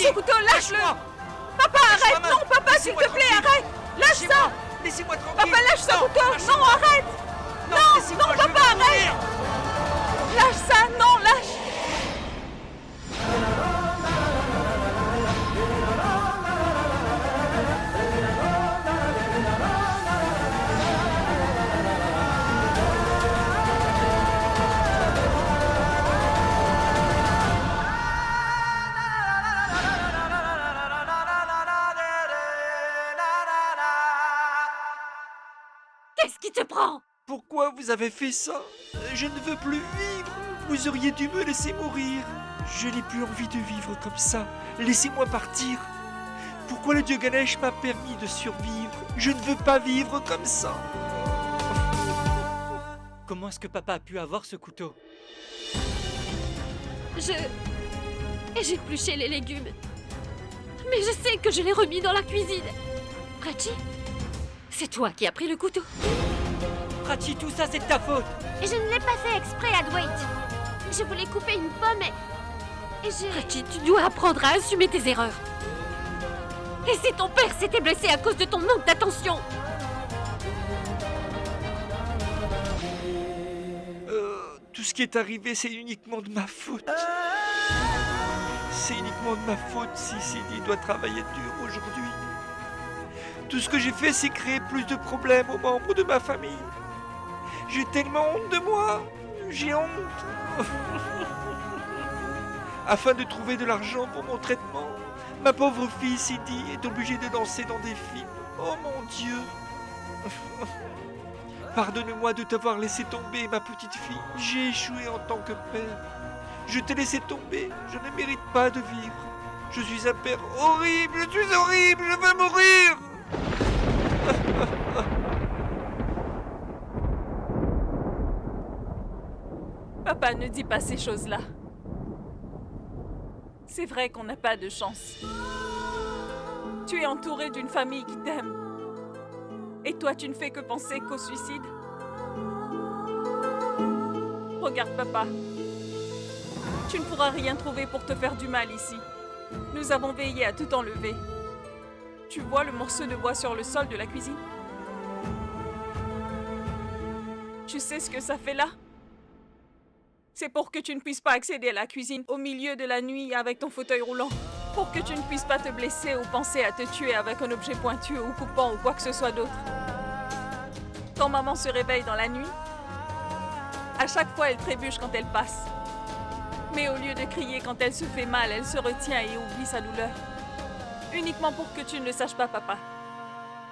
ce couteau, lâche-le. Papa, arrête. Non, papa, s'il te plaît, arrête. Lâche ça. Laissez-moi tranquille. Papa, lâche ce couteau. Non, arrête. Non, papa, arrête. Lâche ça, non, lâche. Qu'est-ce qui te prend? Pourquoi vous avez fait ça? Je ne veux plus vivre. Vous auriez dû me laisser mourir. Je n'ai plus envie de vivre comme ça. Laissez-moi partir. Pourquoi le dieu Ganesh m'a permis de survivre? Je ne veux pas vivre comme ça. Comment est-ce que papa a pu avoir ce couteau? J'ai épluché les légumes. Mais je sais que je l'ai remis dans la cuisine. Prachi, c'est toi qui as pris le couteau. Prachi, tout ça c'est de ta faute. Et je ne l'ai pas fait exprès, Adwait. Je voulais couper une pomme et j'ai... Prachi, tu dois apprendre à assumer tes erreurs. Et si ton père s'était blessé à cause de ton manque d'attention? Tout ce qui est arrivé, c'est uniquement de ma faute. C'est uniquement de ma faute si Sidi doit travailler dur aujourd'hui. Tout ce que j'ai fait, c'est créer plus de problèmes aux membres de ma famille. J'ai tellement honte de moi. J'ai honte. Afin de trouver de l'argent pour mon traitement, ma pauvre fille Sidi est obligée de danser dans des films. Oh mon Dieu. Pardonne-moi de t'avoir laissé tomber, ma petite fille. J'ai échoué en tant que père. Je t'ai laissé tomber. Je ne mérite pas de vivre. Je suis un père horrible. Je suis horrible. Je veux mourir. Papa, ne dis pas ces choses-là. C'est vrai qu'on n'a pas de chance. Tu es entouré d'une famille qui t'aime. Et toi, tu ne fais que penser qu'au suicide. Regarde, papa. Tu ne pourras rien trouver pour te faire du mal ici. Nous avons veillé à tout enlever. Tu vois le morceau de bois sur le sol de la cuisine? Tu sais ce que ça fait là? C'est pour que tu ne puisses pas accéder à la cuisine au milieu de la nuit avec ton fauteuil roulant. Pour que tu ne puisses pas te blesser ou penser à te tuer avec un objet pointu ou coupant ou quoi que ce soit d'autre. Quand maman se réveille dans la nuit, à chaque fois elle trébuche quand elle passe. Mais au lieu de crier quand elle se fait mal, elle se retient et oublie sa douleur. Uniquement pour que tu ne le saches pas, papa.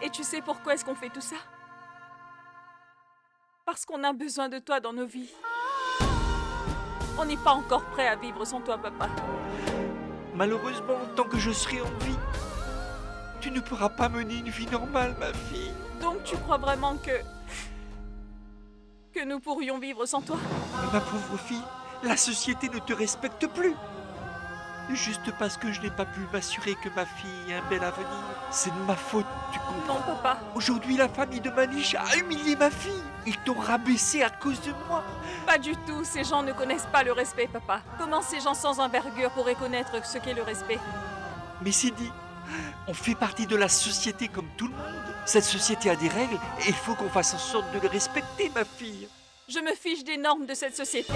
Et tu sais pourquoi est-ce qu'on fait tout ça? Parce qu'on a besoin de toi dans nos vies. On n'est pas encore prêt à vivre sans toi, papa. Malheureusement, tant que je serai en vie, tu ne pourras pas mener une vie normale, ma fille. Donc tu crois vraiment que nous pourrions vivre sans toi? Ma pauvre fille, la société ne te respecte plus. Juste parce que je n'ai pas pu m'assurer que ma fille ait un bel avenir. C'est de ma faute, tu comprends? Non, papa. Aujourd'hui, la famille de Manish a humilié ma fille. Ils t'ont rabaissé à cause de moi. Pas du tout. Ces gens ne connaissent pas le respect, papa. Comment ces gens sans envergure pourraient connaître ce qu'est le respect? Mais Sidi, on fait partie de la société comme tout le monde. Cette société a des règles et il faut qu'on fasse en sorte de les respecter, ma fille. Je me fiche des normes de cette société.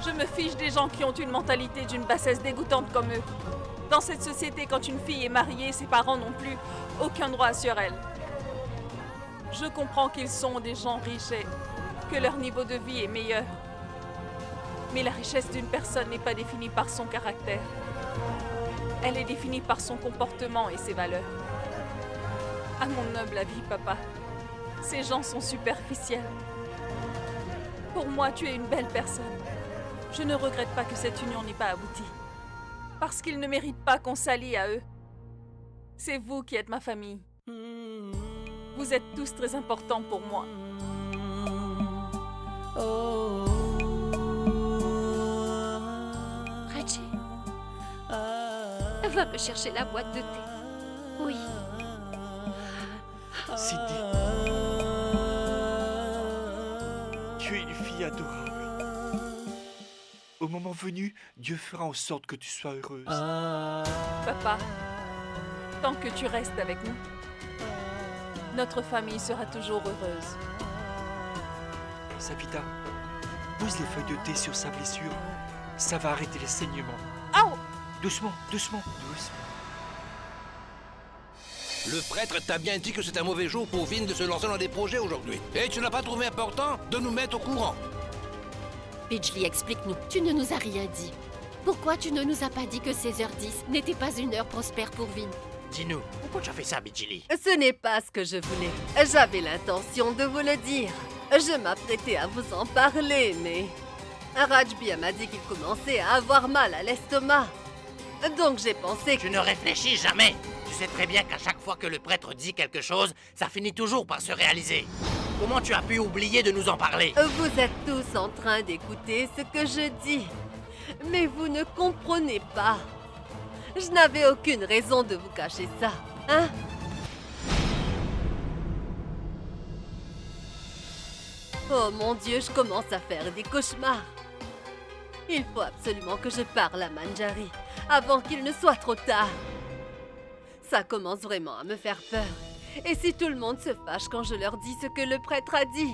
Je me fiche des gens qui ont une mentalité d'une bassesse dégoûtante comme eux. Dans cette société, quand une fille est mariée, ses parents n'ont plus aucun droit sur elle. Je comprends qu'ils sont des gens riches et que leur niveau de vie est meilleur. Mais la richesse d'une personne n'est pas définie par son caractère. Elle est définie par son comportement et ses valeurs. À mon noble avis, papa, ces gens sont superficiels. Pour moi, tu es une belle personne. Je ne regrette pas que cette union n'ait pas abouti. Parce qu'ils ne méritent pas qu'on s'allie à eux. C'est vous qui êtes ma famille. Vous êtes tous très importants pour moi. Reggie, va me chercher la boîte de thé. Oui. Sidi, tu es une fille adorable. Au moment venu, Dieu fera en sorte que tu sois heureuse. Papa, tant que tu restes avec nous, notre famille sera toujours heureuse. Savita, pose les feuilles de thé sur sa blessure. Ça va arrêter les saignements. Aouh! Doucement, doucement, doucement. Le prêtre t'a bien dit que c'est un mauvais jour pour Vin de se lancer dans des projets aujourd'hui. Et tu n'as pas trouvé important de nous mettre au courant. Pidgely, explique-nous. Tu ne nous as rien dit. Pourquoi tu ne nous as pas dit que 16h10 n'était pas une heure prospère pour Vin? Dis-nous, pourquoi tu as fait ça, Pidgely? Ce n'est pas ce que je voulais. J'avais l'intention de vous le dire. Je m'apprêtais à vous en parler, mais... Rajbi m'a dit qu'il commençait à avoir mal à l'estomac. Donc j'ai pensé que... Tu ne réfléchis jamais. Tu sais très bien qu'à chaque fois que le prêtre dit quelque chose, ça finit toujours par se réaliser. Comment tu as pu oublier de nous en parler? Vous êtes tous en train d'écouter ce que je dis. Mais vous ne comprenez pas. Je n'avais aucune raison de vous cacher ça, hein? Oh mon Dieu, je commence à faire des cauchemars. Il faut absolument que je parle à Manjari avant qu'il ne soit trop tard. Ça commence vraiment à me faire peur. Et si tout le monde se fâche quand je leur dis ce que le prêtre a dit?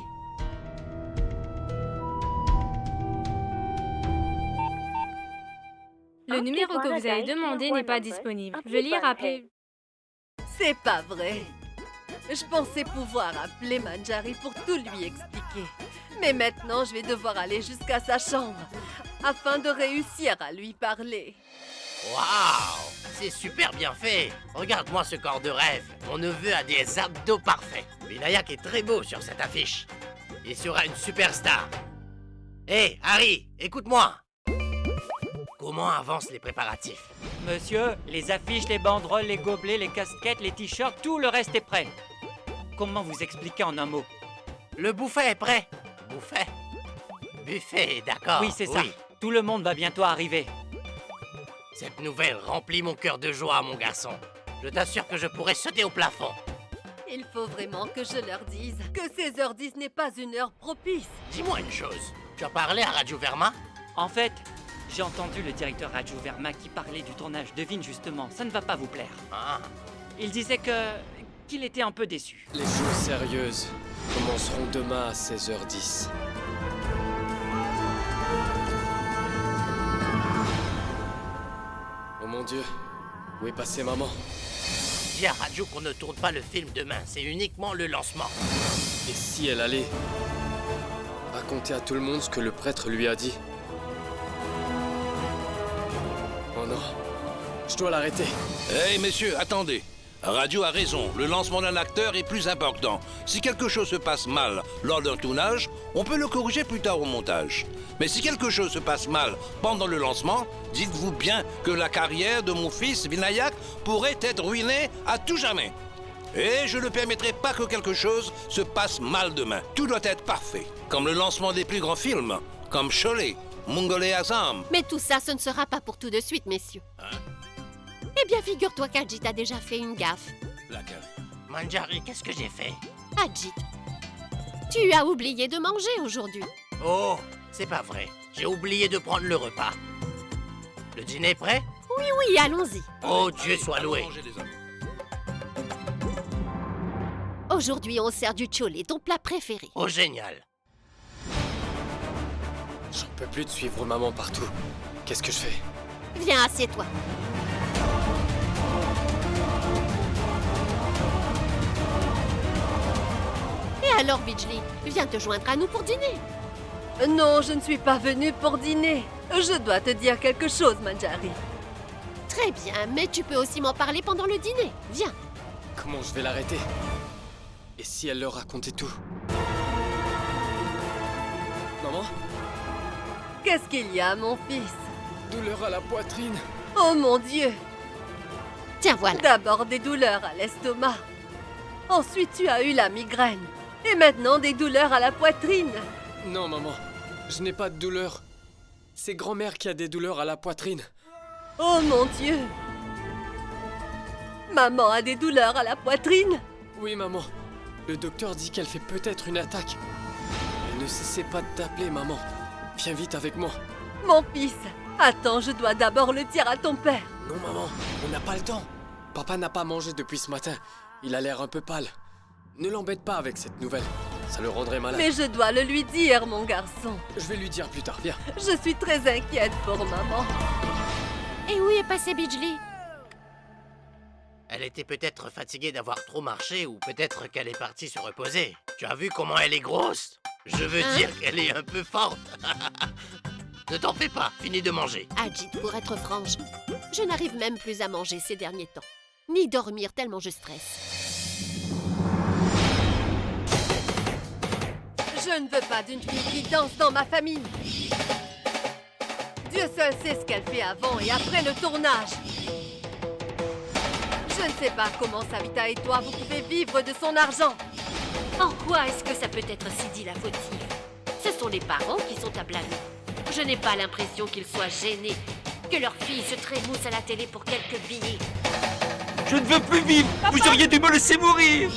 Le numéro que vous avez demandé n'est pas disponible. Veuillez rappeler. C'est pas vrai. Je pensais pouvoir appeler Manjari pour tout lui expliquer. Mais maintenant, je vais devoir aller jusqu'à sa chambre afin de réussir à lui parler. Waouh! C'est super bien fait! Regarde-moi ce corps de rêve. Mon neveu a des abdos parfaits. Vinayak est très beau sur cette affiche. Il sera une superstar. Hé, Harry, écoute-moi! Comment avancent les préparatifs? Monsieur, les affiches, les banderoles, les gobelets, les casquettes, les t-shirts, tout le reste est prêt. Comment vous expliquer en un mot? Le buffet est prêt. Buffet? Buffet, d'accord. Oui, c'est ça. Tout le monde va bientôt arriver. Cette nouvelle remplit mon cœur de joie, mon garçon. Je t'assure que je pourrais sauter au plafond. Il faut vraiment que je leur dise que 16h10 n'est pas une heure propice. Dis-moi une chose. Tu as parlé à Radio Verma? En fait, j'ai entendu le directeur Raju Verma qui parlait du tournage de Vin justement. Ça ne va pas vous plaire. Ah. Il disait qu'il était un peu déçu. Les choses sérieuses commenceront demain à 16h10. Oh mon Dieu, où est passée maman? Dis à Radio qu'on ne tourne pas le film demain, c'est uniquement le lancement. Et si elle allait raconter à tout le monde ce que le prêtre lui a dit? Oh non, je dois l'arrêter. Hey messieurs, attendez. Radio a raison, le lancement d'un acteur est plus important. Si quelque chose se passe mal lors d'un tournage, on peut le corriger plus tard au montage. Mais si quelque chose se passe mal pendant le lancement, dites-vous bien que la carrière de mon fils Vinayak pourrait être ruinée à tout jamais. Et je ne permettrai pas que quelque chose se passe mal demain. Tout doit être parfait, comme le lancement des plus grands films, comme Sholay, Mughal e Azam. Mais tout ça, ce ne sera pas pour tout de suite, messieurs. Hein? Eh bien, figure-toi qu'Ajit a déjà fait une gaffe. Laquelle? Manjari, qu'est-ce que j'ai fait? Ajit, tu as oublié de manger aujourd'hui. Oh, c'est pas vrai. J'ai oublié de prendre le repas. Le dîner est prêt? Oui, allons-y. Oh, Dieu soit loué. Allons manger, les amis. Aujourd'hui, on sert du cholé, ton plat préféré. Oh, génial. J'en peux plus de suivre maman partout. Qu'est-ce que je fais? Viens, assieds-toi. Et alors, Pidgely, viens te joindre à nous pour dîner. Non, je ne suis pas venue pour dîner. Je dois te dire quelque chose, Manjari. Très bien, mais tu peux aussi m'en parler pendant le dîner. Viens. Comment je vais l'arrêter? Et si elle leur racontait tout? Maman? Qu'est-ce qu'il y a, mon fils? Douleur à la poitrine. Oh mon Dieu! Tiens, voilà. D'abord des douleurs à l'estomac. Ensuite, tu as eu la migraine. Et maintenant, des douleurs à la poitrine. Non, maman, je n'ai pas de douleur. C'est grand-mère qui a des douleurs à la poitrine. Oh mon Dieu! Maman a des douleurs à la poitrine? Oui, maman. Le docteur dit qu'elle fait peut-être une attaque. Elle ne cessait pas de t'appeler, maman. Viens vite avec moi. Mon fils, attends, je dois d'abord le dire à ton père. Non, maman, on n'a pas le temps. Papa n'a pas mangé depuis ce matin. Il a l'air un peu pâle. Ne l'embête pas avec cette nouvelle. Ça le rendrait malade. Mais je dois le lui dire, mon garçon. Je vais lui dire plus tard, viens. Je suis très inquiète pour maman. Et où est passé Bidgely? Elle était peut-être fatiguée d'avoir trop marché ou peut-être qu'elle est partie se reposer. Tu as vu comment elle est grosse? Je veux dire qu'elle est un peu forte. Ne t'en fais pas, finis de manger. Ajit, pour être franche, je n'arrive même plus à manger ces derniers temps. Ni dormir tellement je stresse. Je ne veux pas d'une fille qui danse dans ma famille. Dieu seul sait ce qu'elle fait avant et après le tournage. Je ne sais pas comment Savita et toi, vous pouvez vivre de son argent. En quoi est-ce que ça peut être Sidi la fautive? Ce sont les parents qui sont à blâmer. Je n'ai pas l'impression qu'ils soient gênés que leur fille se trémousse à la télé pour quelques billets. Je ne veux plus vivre. Vous auriez dû me laisser mourir.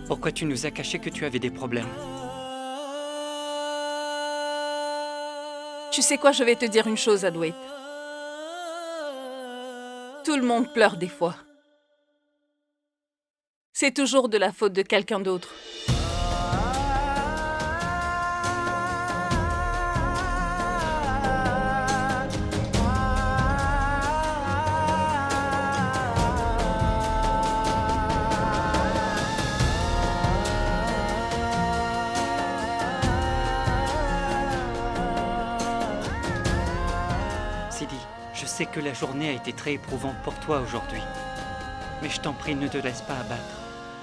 Pourquoi tu nous as caché que tu avais des problèmes? Tu sais quoi, je vais te dire une chose, Adwait. Tout le monde pleure des fois. C'est toujours de la faute de quelqu'un d'autre. Sidi, je sais que la journée a été très éprouvante pour toi aujourd'hui. Mais je t'en prie, ne te laisse pas abattre.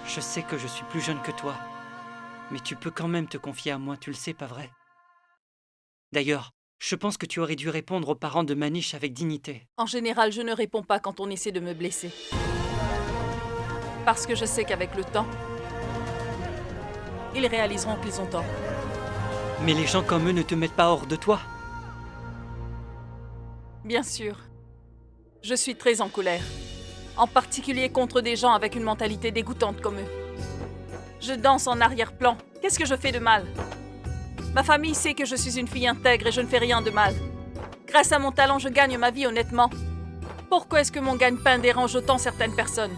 Je sais que je suis plus jeune que toi. Mais tu peux quand même te confier à moi, tu le sais, pas vrai? D'ailleurs, je pense que tu aurais dû répondre aux parents de Manish avec dignité. En général, je ne réponds pas quand on essaie de me blesser. Parce que je sais qu'avec le temps, ils réaliseront qu'ils ont tort. Mais les gens comme eux ne te mettent pas hors de toi. Bien sûr. Je suis très en colère. En particulier contre des gens avec une mentalité dégoûtante comme eux. Je danse en arrière-plan. Qu'est-ce que je fais de mal? Ma famille sait que je suis une fille intègre et je ne fais rien de mal. Grâce à mon talent, je gagne ma vie honnêtement. Pourquoi est-ce que mon gagne-pain dérange autant certaines personnes?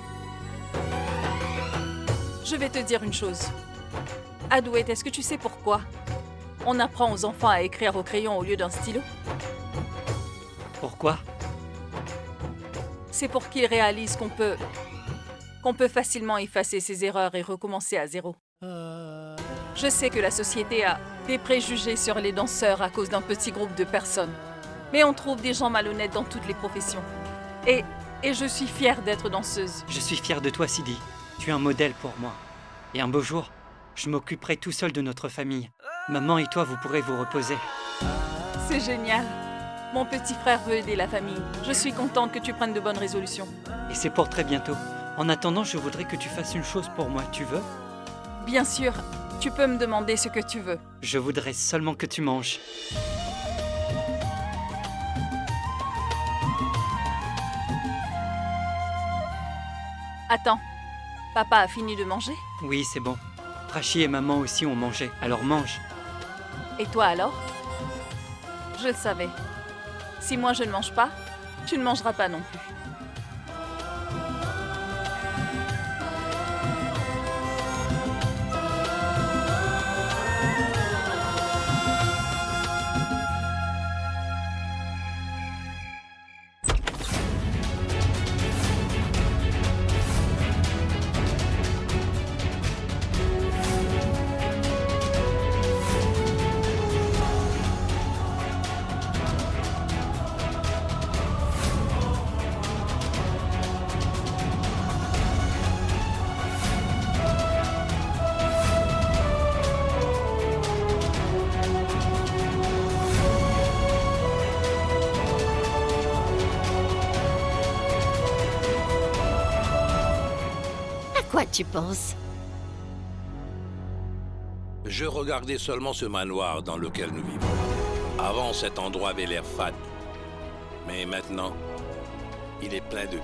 Je vais te dire une chose. Adwait, est-ce que tu sais pourquoi on apprend aux enfants à écrire au crayon au lieu d'un stylo? Pourquoi? C'est pour qu'ils réalisent qu'on peut facilement effacer ses erreurs et recommencer à zéro. Je sais que la société a des préjugés sur les danseurs à cause d'un petit groupe de personnes. Mais on trouve des gens malhonnêtes dans toutes les professions. Et je suis fière d'être danseuse. Je suis fier de toi, Sidi. Tu es un modèle pour moi. Et un beau jour, je m'occuperai tout seul de notre famille. Maman et toi, vous pourrez vous reposer. C'est génial. Mon petit frère veut aider la famille. Je suis contente que tu prennes de bonnes résolutions. Et c'est pour très bientôt. En attendant, je voudrais que tu fasses une chose pour moi. Tu veux? Bien sûr, tu peux me demander ce que tu veux. Je voudrais seulement que tu manges. Attends, papa a fini de manger? Oui, c'est bon. Prachi et maman aussi ont mangé, alors mange. Et toi alors? Je le savais. Si moi je ne mange pas, tu ne mangeras pas non plus. À quoi tu penses? Je regardais seulement ce manoir dans lequel nous vivons. Avant, cet endroit avait l'air fade. Mais maintenant, il est plein d'eux.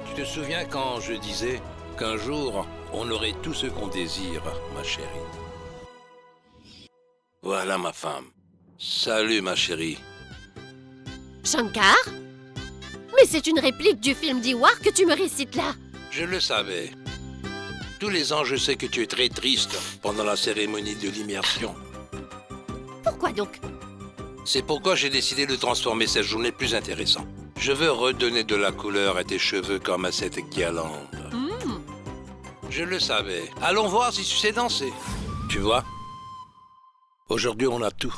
Tu te souviens quand je disais qu'un jour, on aurait tout ce qu'on désire, ma chérie? Voilà ma femme. Salut, ma chérie. Shankar? Mais c'est une réplique du film d'Iwar que tu me récites là. Je le savais. Tous les ans, je sais que tu es très triste pendant la cérémonie de l'immersion. Pourquoi donc? C'est pourquoi j'ai décidé de transformer cette journée plus intéressante. Je veux redonner de la couleur à tes cheveux comme à cette guirlande. Je le savais. Allons voir si tu sais danser. Tu vois? Aujourd'hui, on a tout.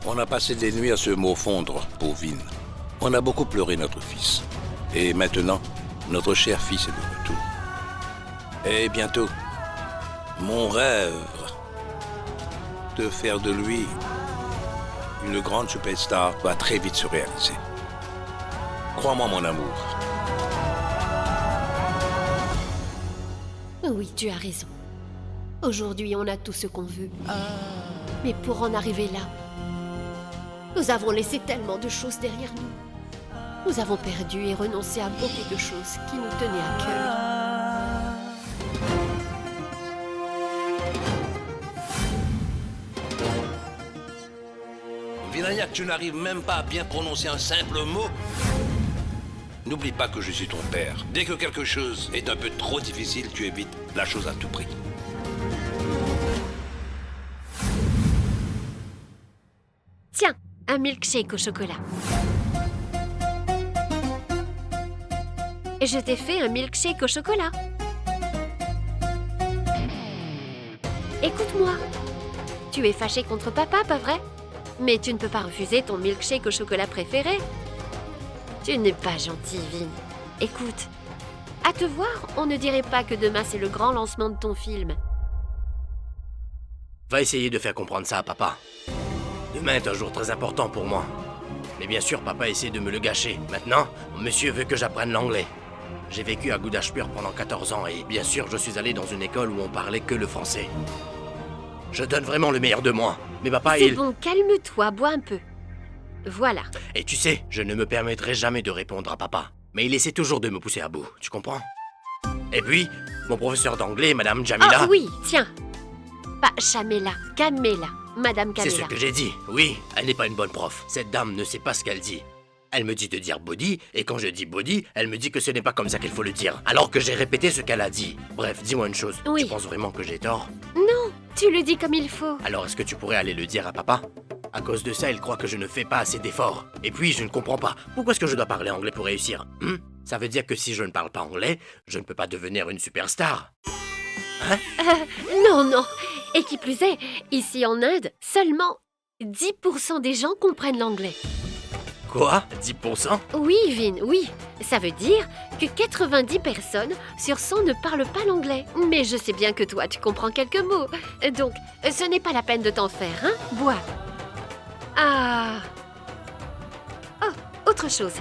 On a passé des nuits à se morfondre pour Vin. On a beaucoup pleuré notre fils. Et maintenant, notre cher fils est de retour. Et bientôt, mon rêve de faire de lui une grande superstar va très vite se réaliser. Crois-moi, mon amour. Oui, tu as raison. Aujourd'hui, on a tout ce qu'on veut. Mais pour en arriver là, nous avons laissé tellement de choses derrière nous. Nous avons perdu et renoncé à beaucoup de choses qui nous tenaient à cœur. Vinayak, tu n'arrives même pas à bien prononcer un simple mot. N'oublie pas que je suis ton père. Dès que quelque chose est un peu trop difficile, tu évites la chose à tout prix. Tiens, un milkshake au chocolat. Et je t'ai fait un milkshake au chocolat. Écoute-moi. Tu es fâché contre papa, pas vrai? Mais tu ne peux pas refuser ton milkshake au chocolat préféré. Tu n'es pas gentil, Vin. Écoute, à te voir, on ne dirait pas que demain c'est le grand lancement de ton film. Va essayer de faire comprendre ça à papa. Demain est un jour très important pour moi. Mais bien sûr, papa essaie de me le gâcher. Maintenant, monsieur veut que j'apprenne l'anglais. J'ai vécu à Gudashpur pendant 14 ans et bien sûr, je suis allé dans une école où on parlait que le français. Je donne vraiment le meilleur de moi. Mais papa, C'est bon, calme-toi, bois un peu. Voilà. Et tu sais, je ne me permettrai jamais de répondre à papa. Mais il essaie toujours de me pousser à bout, tu comprends? Et puis, mon professeur d'anglais, Madame Jamila... Oh oui, tiens. Pas Chamela, Kamela. Madame Kamela. C'est ce que j'ai dit. Oui, elle n'est pas une bonne prof. Cette dame ne sait pas ce qu'elle dit. Elle me dit de dire body, et quand je dis body, elle me dit que ce n'est pas comme ça qu'il faut le dire. Alors que j'ai répété ce qu'elle a dit. Bref, dis-moi une chose. Oui. Tu penses vraiment que j'ai tort? Non, tu le dis comme il faut. Alors est-ce que tu pourrais aller le dire à papa? À cause de ça, il croit que je ne fais pas assez d'efforts. Et puis, je ne comprends pas. Pourquoi est-ce que je dois parler anglais pour réussir? Ça veut dire que si je ne parle pas anglais, je ne peux pas devenir une superstar. Hein? Non. Et qui plus est, ici en Inde, seulement 10% des gens comprennent l'anglais. Quoi? 10%? Oui, Vin, oui. Ça veut dire que 90 personnes sur 100 ne parlent pas l'anglais. Mais je sais bien que toi, tu comprends quelques mots. Donc, ce n'est pas la peine de t'en faire, hein? Bois. Ah. Oh, autre chose.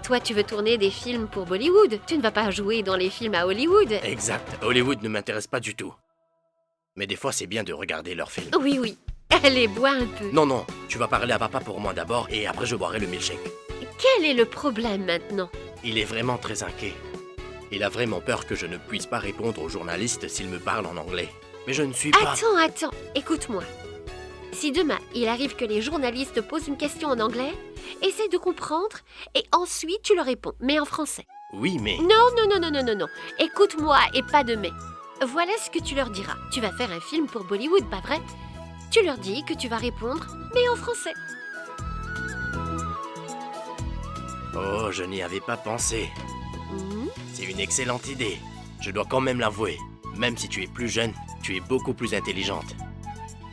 Toi, tu veux tourner des films pour Bollywood. Tu ne vas pas jouer dans les films à Hollywood. Exact. Hollywood ne m'intéresse pas du tout. Mais des fois, c'est bien de regarder leurs films. Oui. Allez, bois un peu. Non, tu vas parler à papa pour moi d'abord et après je boirai le milkshake. Quel est le problème maintenant? Il est vraiment très inquiet. Il a vraiment peur que je ne puisse pas répondre aux journalistes s'ils me parlent en anglais. Mais je ne suis pas... Attends, écoute-moi. Si demain, il arrive que les journalistes posent une question en anglais, essaie de comprendre et ensuite tu leur réponds, mais en français. Oui, mais... Non. Écoute-moi et pas de mais. Voilà ce que tu leur diras. Tu vas faire un film pour Bollywood, pas vrai? Tu leur dis que tu vas répondre, mais en français. Oh, je n'y avais pas pensé. C'est une excellente idée. Je dois quand même l'avouer. Même si tu es plus jeune, tu es beaucoup plus intelligente.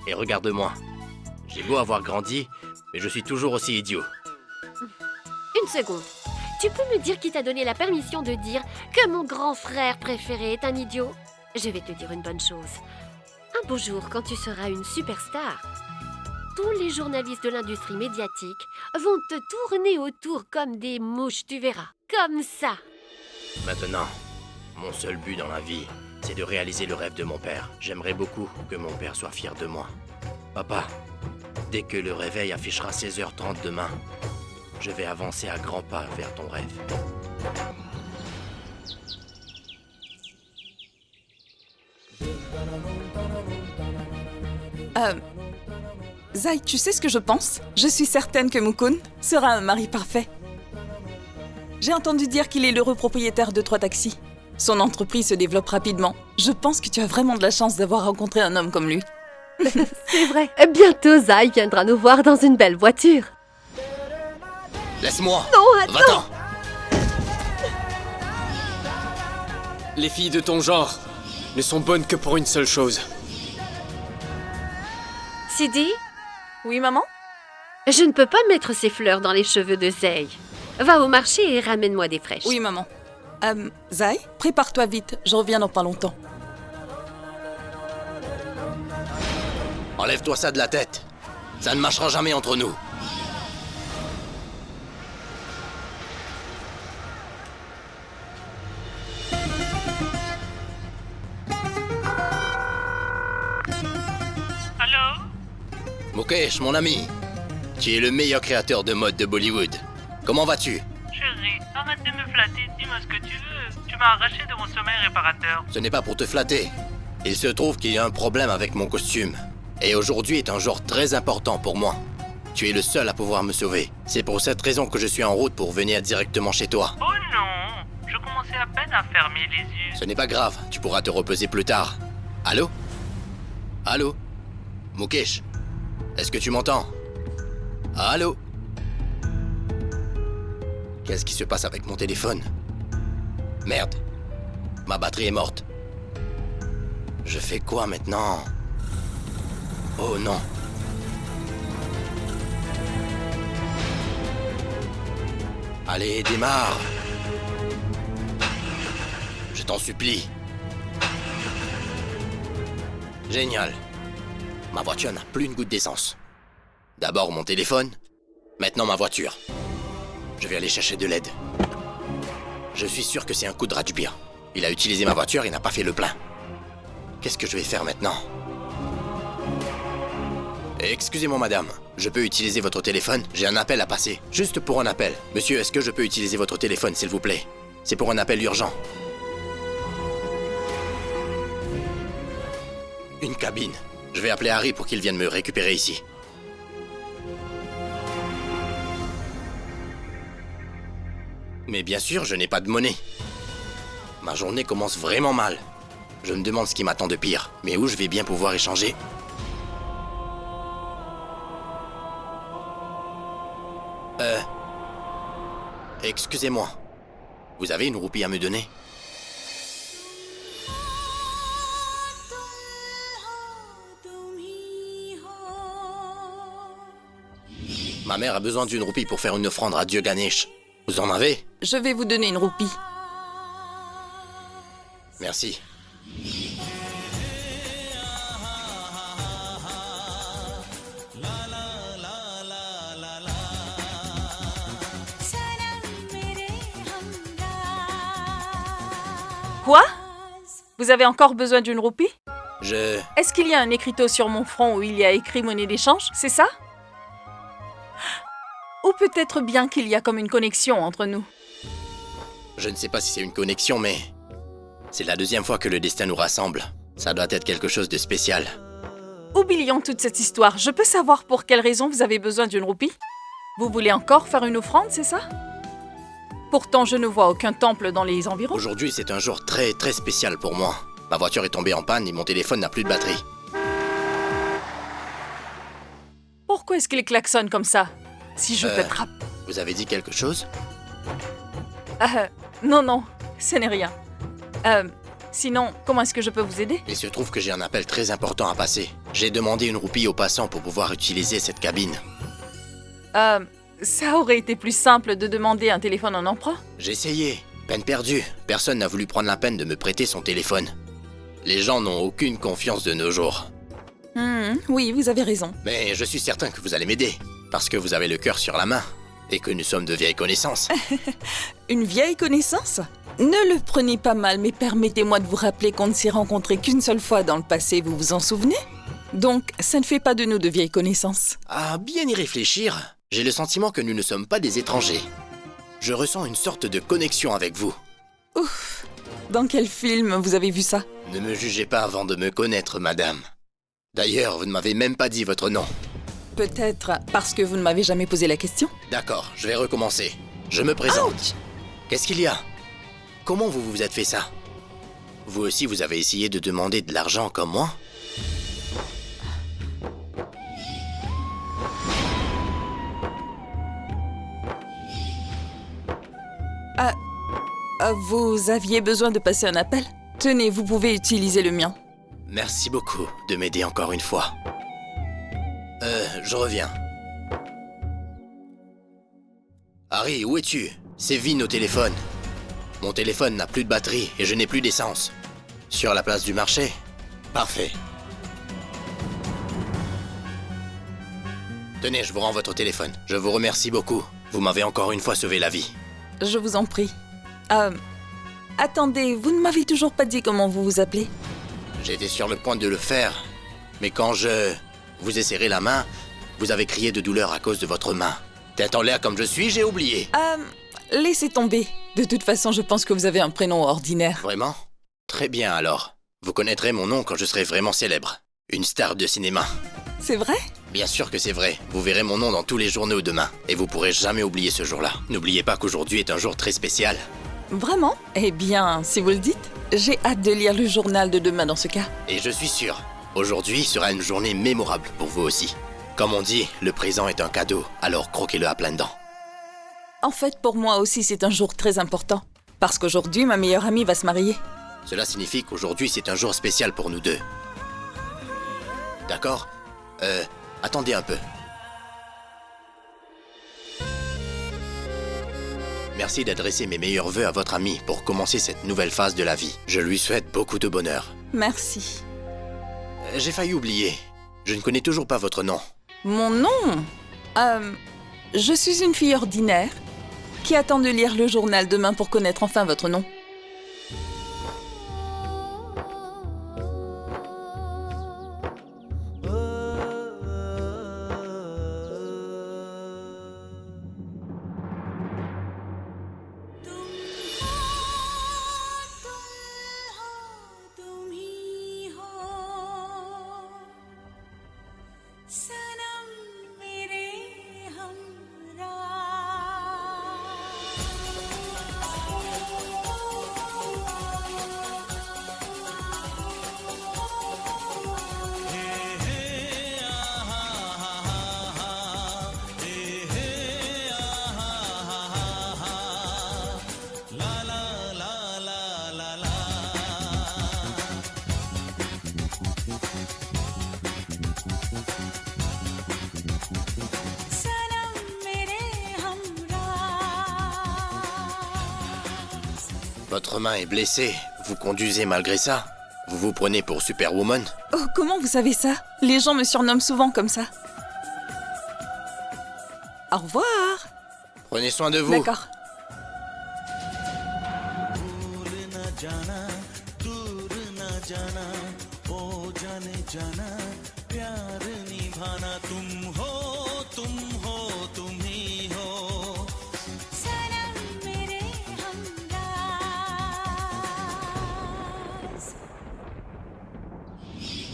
Et regarde-moi. J'ai beau avoir grandi, mais je suis toujours aussi idiot. Une seconde. Tu peux me dire qui t'a donné la permission de dire que mon grand frère préféré est un idiot? Je vais te dire une bonne chose. Un beau jour, quand tu seras une superstar, tous les journalistes de l'industrie médiatique vont te tourner autour comme des mouches, tu verras. Comme ça. Maintenant, Mon seul but dans la vie, c'est de réaliser le rêve de mon père. J'aimerais beaucoup que mon père soit fier de moi. Papa, dès que le réveil affichera 16h30 demain, je vais avancer à grands pas vers ton rêve. Zai, tu sais ce que je pense? Je suis certaine que Mukun sera un mari parfait. J'ai entendu dire qu'il est l'heureux propriétaire de 3 taxis. Son entreprise se développe rapidement. Je pense que tu as vraiment de la chance d'avoir rencontré un homme comme lui. C'est vrai. Bientôt, Zai viendra nous voir dans une belle voiture. Laisse-moi. Non, attends. Va-t'en. Les filles de ton genre ne sont bonnes que pour une seule chose. Sidi, Oui, maman? je ne peux pas mettre ces fleurs dans les cheveux de Zai. Va au marché et ramène-moi des fraîches. Oui, maman. Zai, prépare-toi vite. Je reviens dans pas longtemps. Enlève-toi ça de la tête. Ça ne marchera jamais entre nous. Allô? Mukesh, mon ami. Tu es le meilleur créateur de mode de Bollywood. Comment vas-tu? Chérie, arrête de me flatter, dis-moi ce que tu veux. Tu m'as arraché de mon sommeil réparateur. Ce n'est pas pour te flatter. Il se trouve qu'il y a un problème avec mon costume. Et aujourd'hui est un jour très important pour moi. Tu es le seul à pouvoir me sauver. C'est pour cette raison que je suis en route pour venir directement chez toi. Oh non, je commençais à peine à fermer les yeux. Ce n'est pas grave, tu pourras te reposer plus tard. Allô? Allô? Mukesh, est-ce que tu m'entends? Allô? Qu'est-ce qui se passe avec mon téléphone? Merde. Ma batterie est morte. Je fais quoi maintenant? Oh non. Allez, démarre. Je t'en supplie. Génial. Ma voiture n'a plus une goutte d'essence. D'abord mon téléphone, maintenant ma voiture. Je vais aller chercher de l'aide. Je suis sûr que c'est un coup de Rajbir. Il a utilisé ma voiture et n'a pas fait le plein. Qu'est-ce que je vais faire maintenant? Excusez-moi madame, je peux utiliser votre téléphone? J'ai un appel à passer. Juste pour un appel. Monsieur, est-ce que je peux utiliser votre téléphone s'il vous plaît? C'est pour un appel urgent. Une cabine. Je vais appeler Harry pour qu'il vienne me récupérer ici. Mais bien sûr, je n'ai pas de monnaie. Ma journée commence vraiment mal. Je me demande ce qui m'attend de pire. Mais où je vais bien pouvoir échanger? Excusez-moi. Vous avez une roupie à me donner? Ma mère a besoin d'une roupie pour faire une offrande à Dieu Ganesh. Vous en avez? Je vais vous donner une roupie. Merci. Quoi? Vous avez encore besoin d'une roupie? Est-ce qu'il y a un écriteau sur mon front où il y a écrit monnaie d'échange? C'est ça? Ou peut-être bien qu'il y a comme une connexion entre nous. Je ne sais pas si c'est une connexion, mais... c'est la deuxième fois que le destin nous rassemble. Ça doit être quelque chose de spécial. Oublions toute cette histoire. Je peux savoir pour quelle raison vous avez besoin d'une roupie? Vous voulez encore faire une offrande, c'est ça? Pourtant, je ne vois aucun temple dans les environs. Aujourd'hui, c'est un jour très très spécial pour moi. Ma voiture est tombée en panne et mon téléphone n'a plus de batterie. Pourquoi est-ce qu'il klaxonne comme ça? Si je t'attrape... Vous avez dit quelque chose? Non, ce n'est rien. Sinon, comment est-ce que je peux vous aider? Il se trouve que j'ai un appel très important à passer. J'ai demandé une roupie aux passants pour pouvoir utiliser cette cabine. Ça aurait été plus simple de demander un téléphone en emprunt. J'ai essayé. Peine perdue. Personne n'a voulu prendre la peine de me prêter son téléphone. Les gens n'ont aucune confiance de nos jours. Oui, vous avez raison. Mais je suis certain que vous allez m'aider. Parce que vous avez le cœur sur la main. Et que nous sommes de vieilles connaissances. Une vieille connaissance? Ne le prenez pas mal, mais permettez-moi de vous rappeler qu'on ne s'est rencontrés qu'une seule fois dans le passé, vous vous en souvenez? Donc, ça ne fait pas de nous de vieilles connaissances. À bien y réfléchir, j'ai le sentiment que nous ne sommes pas des étrangers. Je ressens une sorte de connexion avec vous. Ouf! Dans quel film vous avez vu ça? Ne me jugez pas avant de me connaître, madame. D'ailleurs, vous ne m'avez même pas dit votre nom. Peut-être parce que vous ne m'avez jamais posé la question? D'accord, je vais recommencer. Je me présente. Ouch! Qu'est-ce qu'il y a? Comment vous vous êtes fait ça? Vous aussi, vous avez essayé de demander de l'argent comme moi? Vous aviez besoin de passer un appel? Tenez, vous pouvez utiliser le mien. Merci beaucoup de m'aider encore une fois. Je reviens. Harry, où es-tu? C'est Vin au téléphone. Mon téléphone n'a plus de batterie et je n'ai plus d'essence. Sur la place du marché? Parfait. Tenez, je vous rends votre téléphone. Je vous remercie beaucoup. Vous m'avez encore une fois sauvé la vie. Je vous en prie. Attendez, vous ne m'avez toujours pas dit comment vous vous appelez? J'étais sur le point de le faire, mais quand je vous ai serré la main, vous avez crié de douleur à cause de votre main. Tête en l'air comme je suis, j'ai oublié. Laissez tomber. De toute façon, je pense que vous avez un prénom ordinaire. Vraiment? Très bien alors. Vous connaîtrez mon nom quand je serai vraiment célèbre. Une star de cinéma. C'est vrai? Bien sûr que c'est vrai. Vous verrez mon nom dans tous les journaux demain. Et vous pourrez jamais oublier ce jour-là. N'oubliez pas qu'aujourd'hui est un jour très spécial. Vraiment? Eh bien, si vous le dites, j'ai hâte de lire le journal de demain dans ce cas. Et je suis sûr, aujourd'hui sera une journée mémorable pour vous aussi. Comme on dit, le présent est un cadeau, alors croquez-le à pleines dents. En fait, pour moi aussi, c'est un jour très important. Parce qu'aujourd'hui, ma meilleure amie va se marier. Cela signifie qu'aujourd'hui, c'est un jour spécial pour nous deux. D'accord? Attendez un peu. Merci d'adresser mes meilleurs vœux à votre amie pour commencer cette nouvelle phase de la vie. Je lui souhaite beaucoup de bonheur. Merci. J'ai failli oublier. Je ne connais toujours pas votre nom. Mon nom? Je suis une fille ordinaire qui attend de lire le journal demain pour connaître enfin votre nom. Votre main est blessée. Vous conduisez malgré ça? Vous vous prenez pour Superwoman? Oh, comment vous savez ça? Les gens me surnomment souvent comme ça. Au revoir. Prenez soin de vous. D'accord.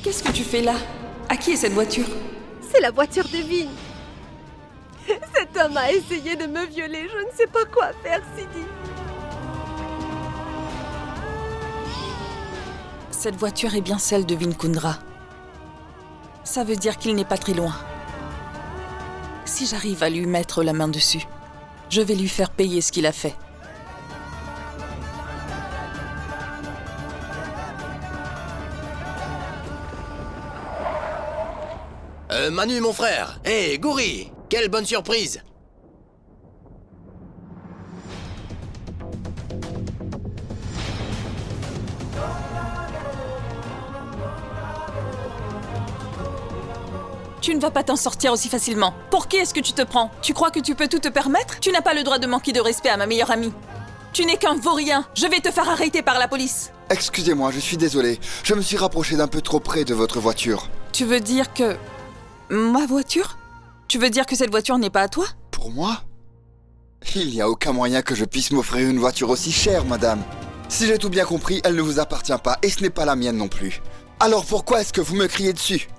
Qu'est-ce que tu fais là? À qui est cette voiture? C'est la voiture de Vin. Cet homme a essayé de me violer. Je ne sais pas quoi faire, Sidi. Cette voiture est bien celle de Vin Kundra. Ça veut dire qu'il n'est pas très loin. Si j'arrive à lui mettre la main dessus, je vais lui faire payer ce qu'il a fait. Manu, mon frère. Hé, Gouri, quelle bonne surprise. Tu ne vas pas t'en sortir aussi facilement. Pour qui est-ce que tu te prends? Tu crois que tu peux tout te permettre? Tu n'as pas le droit de manquer de respect à ma meilleure amie. Tu n'es qu'un vaurien. Je vais te faire arrêter par la police. Excusez-moi, je suis désolé. Je me suis rapproché d'un peu trop près de votre voiture. Tu veux dire que... Ma voiture? Tu veux dire que cette voiture n'est pas à toi? Pour moi? Il n'y a aucun moyen que je puisse m'offrir une voiture aussi chère, madame. Si j'ai tout bien compris, elle ne vous appartient pas et ce n'est pas la mienne non plus. Alors pourquoi est-ce que vous me criez dessus?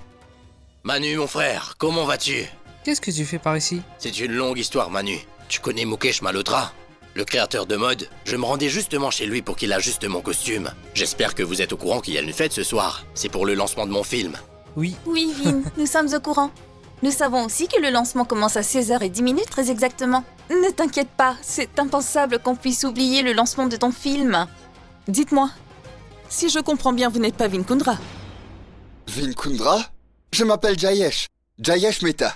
Manu, mon frère, comment vas-tu? Qu'est-ce que tu fais par ici? C'est une longue histoire, Manu. Tu connais Mukesh Malhotra? Le créateur de mode? Je me rendais justement chez lui pour qu'il ajuste mon costume. J'espère que vous êtes au courant qu'il y a une fête ce soir. C'est pour le lancement de mon film. Oui. Oui, Vin, nous sommes au courant. Nous savons aussi que le lancement commence à 16h10 très exactement. Ne t'inquiète pas, c'est impensable qu'on puisse oublier le lancement de ton film. Dites-moi, si je comprends bien, vous n'êtes pas Vinkundra. Vinkundra? Je m'appelle Jayesh. Jayesh Mehta.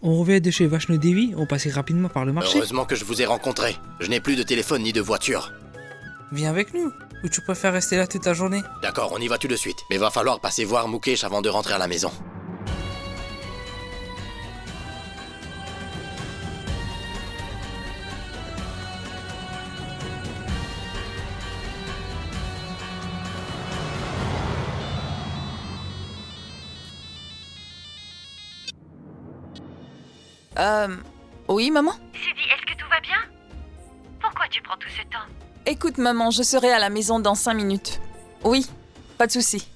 On revient de chez Vaishno Devi, on passait rapidement par le marché. Heureusement que je vous ai rencontré. Je n'ai plus de téléphone ni de voiture. Viens avec nous, ou tu préfères rester là toute la journée? D'accord, on y va tout de suite. Mais va falloir passer voir Mukesh avant de rentrer à la maison. Oui, maman? Sidi, est-ce que tout va bien? Pourquoi tu prends tout ce temps? Écoute, maman, je serai à la maison dans 5 minutes. Oui, pas de souci.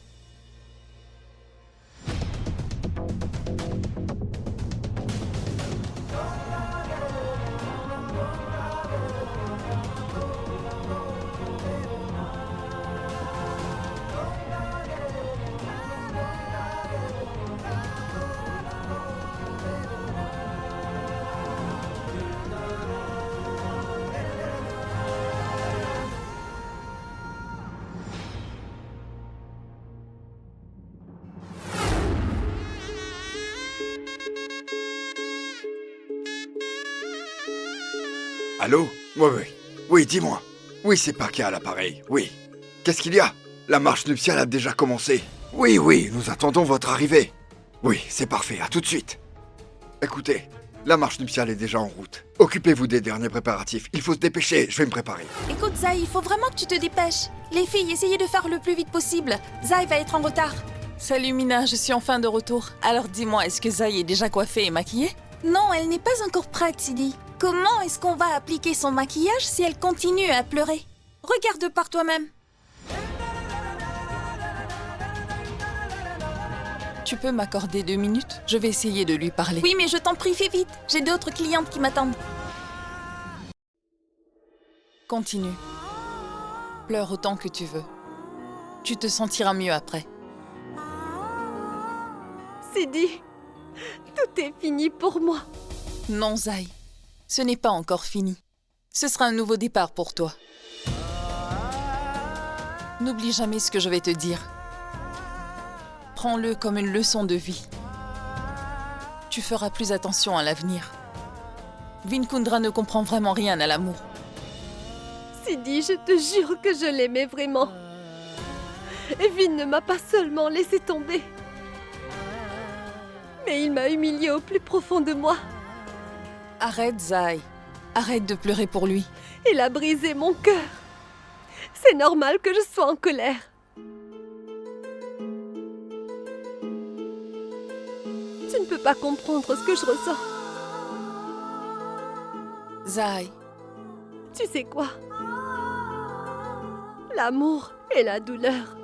Allô? Oui, dis-moi. Oui, c'est Parker à l'appareil, oui. Qu'est-ce qu'il y a? La marche nuptiale a déjà commencé. Oui, nous attendons votre arrivée. Oui, c'est parfait, à tout de suite. Écoutez, la marche nuptiale est déjà en route. Occupez-vous des derniers préparatifs, il faut se dépêcher, je vais me préparer. Écoute, Zai, il faut vraiment que tu te dépêches. Les filles, essayez de faire le plus vite possible. Zai va être en retard. Salut Mina, je suis enfin de retour. Alors dis-moi, est-ce que Zai est déjà coiffée et maquillée? Non, elle n'est pas encore prête, Sidi. Comment est-ce qu'on va appliquer son maquillage si elle continue à pleurer? Regarde par toi-même. Tu peux m'accorder 2 minutes? Je vais essayer de lui parler. Oui, mais je t'en prie, fais vite. J'ai d'autres clientes qui m'attendent. Continue. Pleure autant que tu veux. Tu te sentiras mieux après. Sidi, tout est fini pour moi. Non, Zai. Ce n'est pas encore fini. Ce sera un nouveau départ pour toi. N'oublie jamais ce que je vais te dire. Prends-le comme une leçon de vie. Tu feras plus attention à l'avenir. Vinkundra ne comprend vraiment rien à l'amour. Sidi, je te jure que je l'aimais vraiment. Et Vin ne m'a pas seulement laissé tomber, mais il m'a humiliée au plus profond de moi. Arrête, Zai. Arrête de pleurer pour lui. Il a brisé mon cœur. C'est normal que je sois en colère. Tu ne peux pas comprendre ce que je ressens. Zai. Tu sais quoi? L'amour et la douleur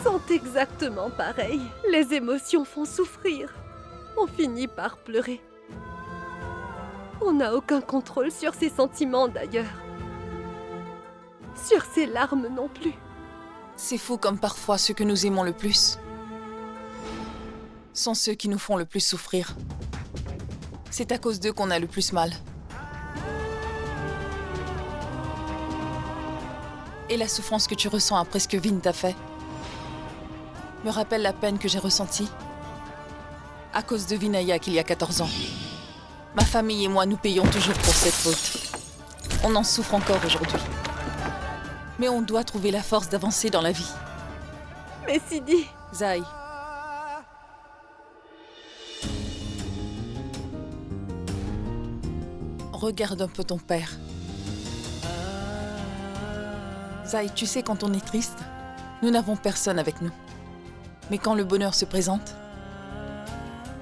sont exactement pareils. Les émotions font souffrir. On finit par pleurer. On n'a aucun contrôle sur ses sentiments d'ailleurs. Sur ses larmes non plus. C'est fou comme parfois ceux que nous aimons le plus sont ceux qui nous font le plus souffrir. C'est à cause d'eux qu'on a le plus mal. Et la souffrance que tu ressens après ce que Vin t'a fait me rappelle la peine que j'ai ressentie à cause de Vinayak il y a 14 ans. Ma famille et moi, nous payons toujours pour cette faute. On en souffre encore aujourd'hui. Mais on doit trouver la force d'avancer dans la vie. Mais Sidi... Zai. Regarde un peu ton père. Zai, tu sais, quand on est triste, nous n'avons personne avec nous. Mais quand le bonheur se présente,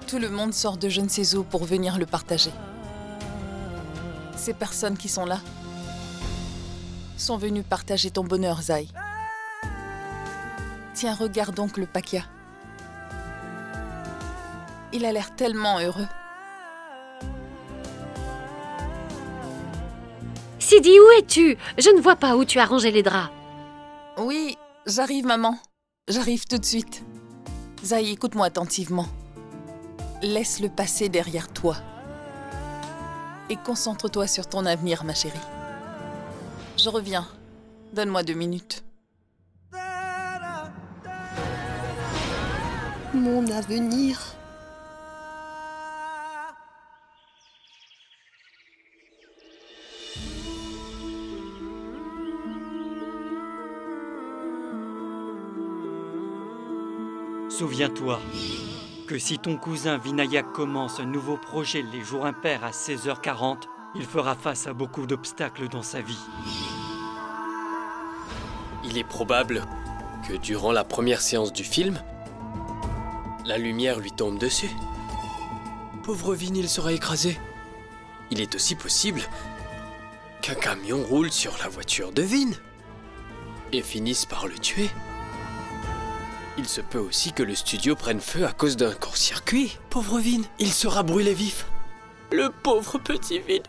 tout le monde sort de je ne sais où pour venir le partager. Ces personnes qui sont là sont venues partager ton bonheur, Zai. Tiens, regarde donc le Pakia. Il a l'air tellement heureux. Sidi, où es-tu? Je ne vois pas où tu as rangé les draps. Oui, j'arrive, maman. J'arrive tout de suite. Zai, écoute-moi attentivement. Laisse le passé derrière toi. Et concentre-toi sur ton avenir, ma chérie. Je reviens. Donne-moi 2 minutes. Mon avenir. Souviens-toi que si ton cousin Vinayak commence un nouveau projet les jours impairs à 16h40, il fera face à beaucoup d'obstacles dans sa vie. Il est probable que durant la première séance du film, la lumière lui tombe dessus. Pauvre Vin, il sera écrasé. Il est aussi possible qu'un camion roule sur la voiture de Vin et finisse par le tuer. Il se peut aussi que le studio prenne feu à cause d'un court-circuit. Pauvre Vin, il sera brûlé vif. Le pauvre petit Vin.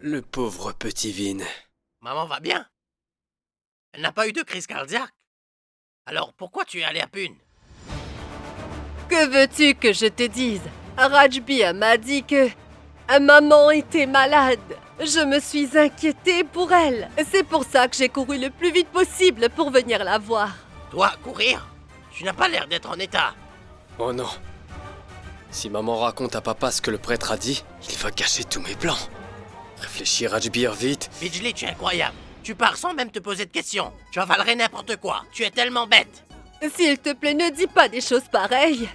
Le pauvre petit Vin. Maman va bien? Elle n'a pas eu de crise cardiaque? Alors pourquoi tu es allé à Pune? Que veux-tu que je te dise? Rajbir m'a dit que maman était malade. Je me suis inquiétée pour elle. C'est pour ça que j'ai couru le plus vite possible pour venir la voir. Toi, courir? Tu n'as pas l'air d'être en état. Oh non. Si maman raconte à papa ce que le prêtre a dit, il va gâcher tous mes plans. Réfléchis, Rajbir, vite. Bijli, tu es incroyable. Tu pars sans même te poser de questions. Tu avalerais n'importe quoi. Tu es tellement bête. S'il te plaît, ne dis pas des choses pareilles.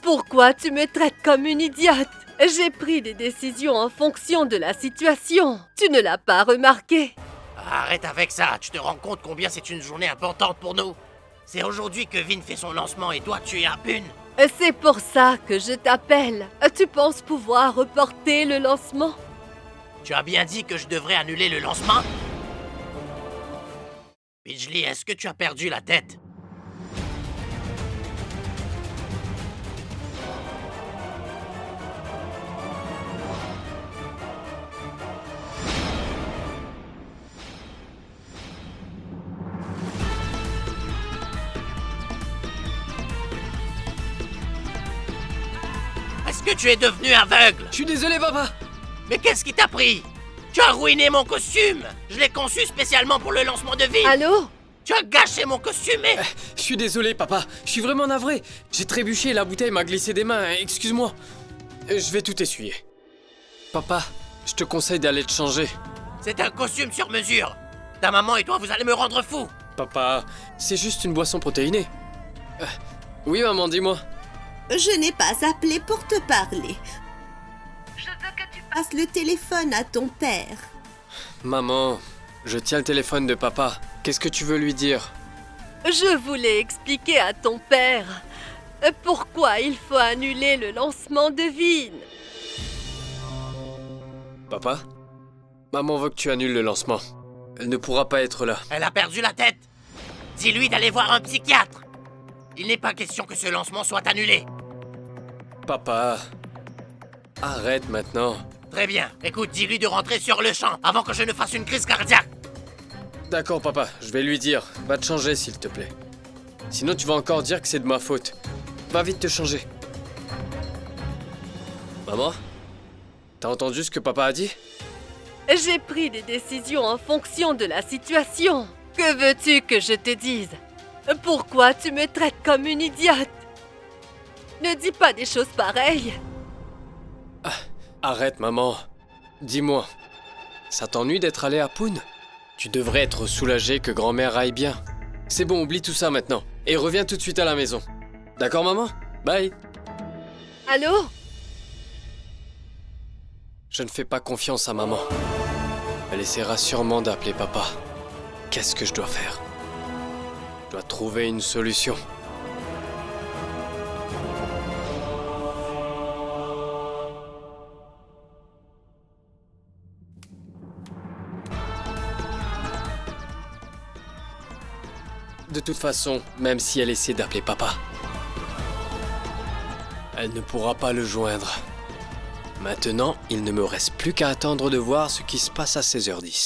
Pourquoi tu me traites comme une idiote? J'ai pris des décisions en fonction de la situation. Tu ne l'as pas remarqué? Arrête avec ça. Tu te rends compte combien c'est une journée importante pour nous? C'est aujourd'hui que Vin fait son lancement et toi, tu es à Pune. C'est pour ça que je t'appelle. Tu penses pouvoir reporter le lancement? Tu as bien dit que je devrais annuler le lancement? Bijli, est-ce que tu as perdu la tête? Est-ce que tu es devenu aveugle? Je suis désolé, papa. Mais qu'est-ce qui t'a pris? Tu as ruiné mon costume! Je l'ai conçu spécialement pour le lancement de Vin! Allô? Tu as gâché mon costume et... Je suis désolé, papa. Je suis vraiment navré. J'ai trébuché et la bouteille m'a glissé des mains. Excuse-moi. Je vais tout essuyer. Papa, je te conseille d'aller te changer. C'est un costume sur mesure. Ta maman et toi, vous allez me rendre fou. Papa, c'est juste une boisson protéinée. Oui, maman, dis-moi. Je n'ai pas appelé pour te parler. Je veux que tu passes le téléphone à ton père. Maman, je tiens le téléphone de papa. Qu'est-ce que tu veux lui dire? Je voulais expliquer à ton père pourquoi il faut annuler le lancement de Vin. Papa, maman veut que tu annules le lancement. Elle ne pourra pas être là. Elle a perdu la tête. Dis-lui d'aller voir un psychiatre. Il n'est pas question que ce lancement soit annulé. Papa, arrête maintenant. Très bien. Écoute, dis-lui de rentrer sur le champ avant que je ne fasse une crise cardiaque. D'accord, papa, je vais lui dire. Va te changer, s'il te plaît. Sinon, tu vas encore dire que c'est de ma faute. Va vite te changer. Maman, t'as entendu ce que papa a dit? J'ai pris des décisions en fonction de la situation. Que veux-tu que je te dise? Pourquoi tu me traites comme une idiote? Ne dis pas des choses pareilles. Arrête, maman. Dis-moi, ça t'ennuie d'être allé à Pune? Tu devrais être soulagé que grand-mère aille bien. C'est bon, oublie tout ça maintenant. Et reviens tout de suite à la maison. D'accord, maman? Bye. Allô? Je ne fais pas confiance à maman. Elle essaiera sûrement d'appeler papa. Qu'est-ce que je dois faire? Je dois trouver une solution. De toute façon, même si elle essaie d'appeler papa, elle ne pourra pas le joindre. Maintenant, il ne me reste plus qu'à attendre de voir ce qui se passe à 16h10.